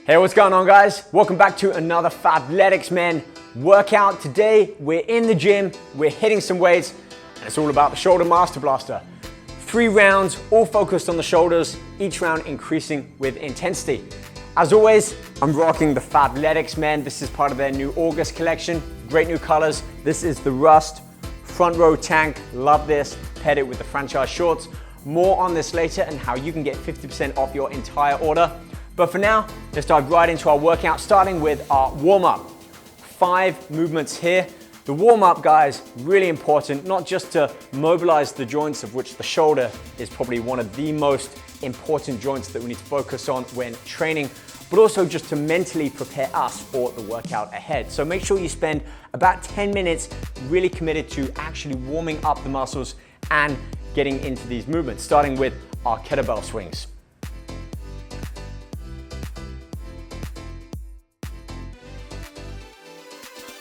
Hey, what's going on, guys? Welcome back to another Fabletics Men workout. Today, we're in the gym, we're hitting some weights, and it's all about the Shoulder Master Blaster. 3 rounds, all focused on the shoulders, each round increasing with intensity. As always, I'm rocking the Fabletics Men. This is part of their new August collection. Great new colors. This is the Rust front row tank. Love this. Paired it with the franchise shorts. More on this later and how you can get 50% off your entire order. But for now, let's dive right into our workout, starting with our warm-up. 5 movements here. The warm-up, guys, really important, not just to mobilize the joints, of which the shoulder is probably one of the most important joints that we need to focus on when training, but also just to mentally prepare us for the workout ahead. So make sure you spend about 10 minutes really committed to actually warming up the muscles and getting into these movements, starting with our kettlebell swings.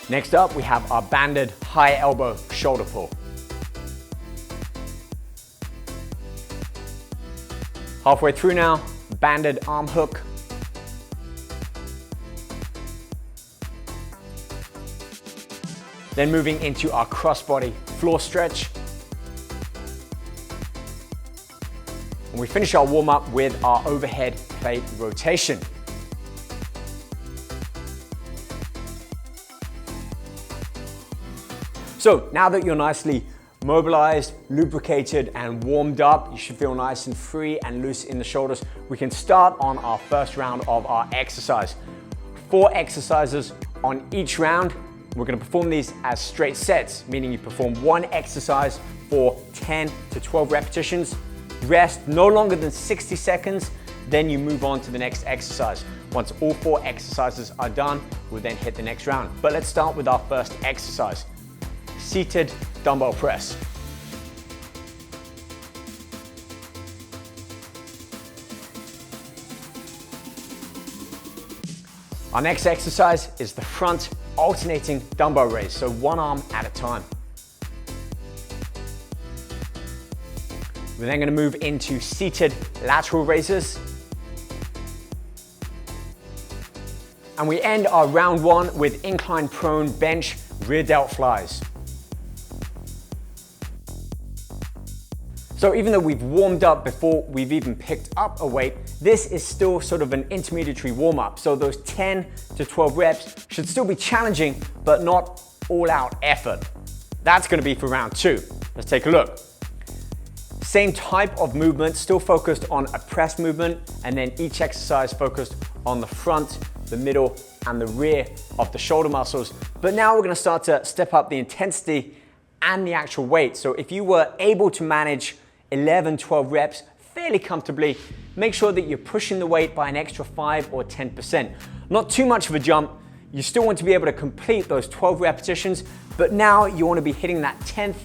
Next up, we have our banded high elbow shoulder pull. Halfway through now, banded arm hook. Then moving into our crossbody floor stretch. And we finish our warm up with our overhead plate rotation. So now that you're nicely mobilized, lubricated, and warmed up, you should feel nice and free and loose in the shoulders. We can start on our first round of our exercise. 4 exercises on each round. We're gonna perform these as straight sets, meaning you perform 1 exercise for 10 to 12 repetitions. Rest no longer than 60 seconds, then you move on to the next exercise. Once all 4 exercises are done, we'll then hit the next round. But let's start with our first exercise. Seated dumbbell press. Our next exercise is the front alternating dumbbell raise, so 1 arm at a time. We're then going to move into seated lateral raises. And we end our round 1 with incline prone bench rear delt flies. So even though we've warmed up before we've even picked up a weight, this is still sort of an intermediary warm-up. So those 10 to 12 reps should still be challenging, but not all-out effort. That's gonna be for round 2. Let's take a look. Same type of movement, still focused on a press movement, and then each exercise focused on the front, the middle, and the rear of the shoulder muscles. But now we're gonna start to step up the intensity and the actual weight. So if you were able to manage 11, 12 reps fairly comfortably, make sure that you're pushing the weight by an extra 5 or 10%. Not too much of a jump. You still want to be able to complete those 12 repetitions, but now you want to be hitting that 10th,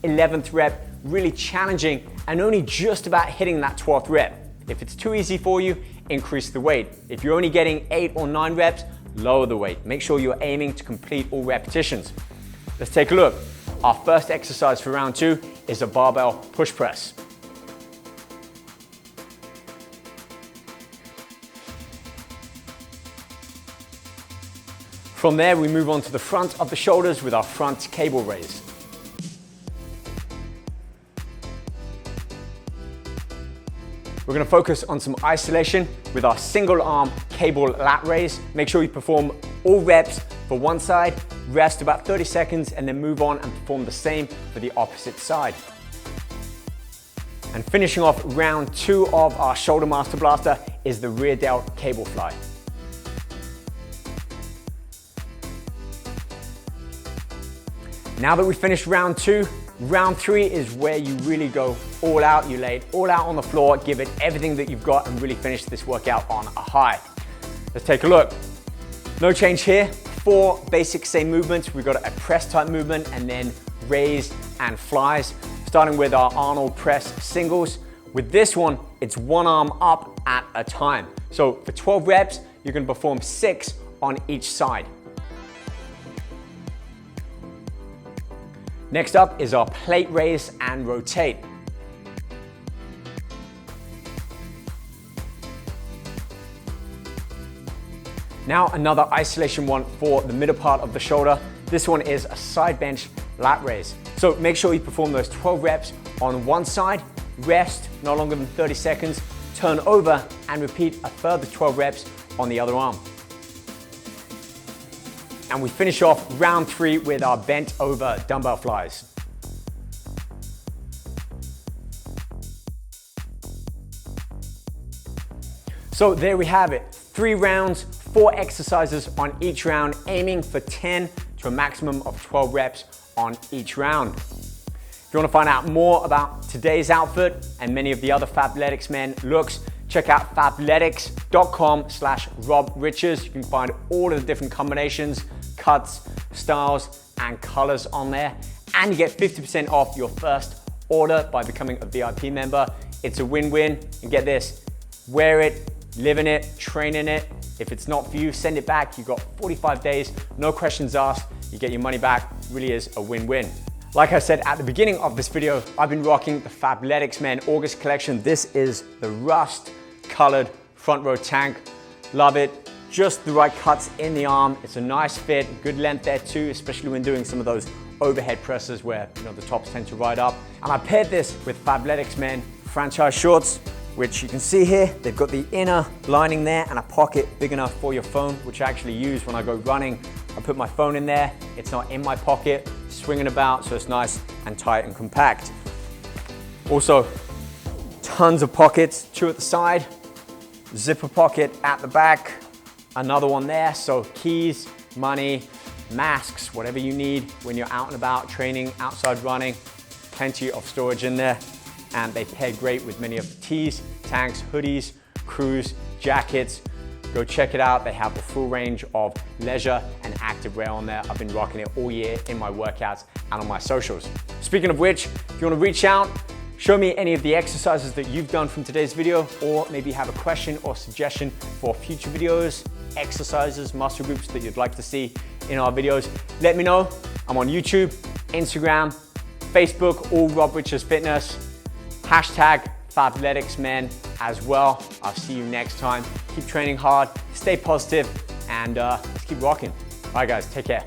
11th rep, really challenging, and only just about hitting that 12th rep. If it's too easy for you, increase the weight. If you're only getting 8 or 9 reps, lower the weight. Make sure you're aiming to complete all repetitions. Let's take a look. Our first exercise for round 2 is a barbell push press. From there, we move on to the front of the shoulders with our front cable raise. We're gonna focus on some isolation with our single arm cable lat raise. Make sure you perform all reps for one side, rest about 30 seconds, and then move on and perform the same for the opposite side. And finishing off round 2 of our Shoulder Master Blaster is the rear delt cable fly. Now that we've finished round 2, round 3 is where you really go all out. You lay it all out on the floor, give it everything that you've got, and really finish this workout on a high. Let's take a look. No change here. 4 basic same movements. We've got a press type movement and then raise and flies, starting with our Arnold press singles. With this one, it's 1 arm up at a time. So for 12 reps, you're gonna perform 6 on each side. Next up is our plate raise and rotate. Now another isolation one for the middle part of the shoulder. This one is a side bench lat raise. So make sure you perform those 12 reps on one side, rest no longer than 30 seconds, turn over and repeat a further 12 reps on the other arm. And we finish off round 3 with our bent over dumbbell flies. So there we have it, 3 rounds, 4 exercises on each round, aiming for 10 to a maximum of 12 reps on each round. If you want to find out more about today's outfit and many of the other Fabletics men looks, check out fabletics.com/RobRiches. You can find all of the different combinations, cuts, styles, and colors on there. And you get 50% off your first order by becoming a VIP member. It's a win-win. And get this, wear it, live in it, train in it. If it's not for you, send it back. You've got 45 days, no questions asked. You get your money back. Really is a win-win. Like I said at the beginning of this video, I've been rocking the Fabletics Men August collection. This is the rust colored front row tank. Love it. Just the right cuts in the arm. It's a nice fit, good length there too, especially when doing some of those overhead presses where the tops tend to ride up. And I paired this with Fabletics Men franchise shorts, which you can see here. They've got the inner lining there and a pocket big enough for your phone, which I actually use when I go running. I put my phone in there. It's not in my pocket, swinging about, so it's nice and tight and compact. Also, tons of pockets, 2 at the side, zipper pocket at the back, another one there, so keys, money, masks, whatever you need when you're out and about training, outside running, plenty of storage in there. And they pair great with many of the tees, tanks, hoodies, crews, jackets. Go check it out. They have the full range of leisure and active wear on there. I've been rocking it all year in my workouts and on my socials. Speaking of which, if you want to reach out, show me any of the exercises that you've done from today's video, or maybe have a question or suggestion for future videos, exercises, muscle groups that you'd like to see in our videos. Let me know. I'm on YouTube, Instagram, Facebook, all Rob Riches Fitness. Hashtag Fabletics Men as well. I'll see you next time. Keep training hard, stay positive, and let's keep rocking. All right guys, take care.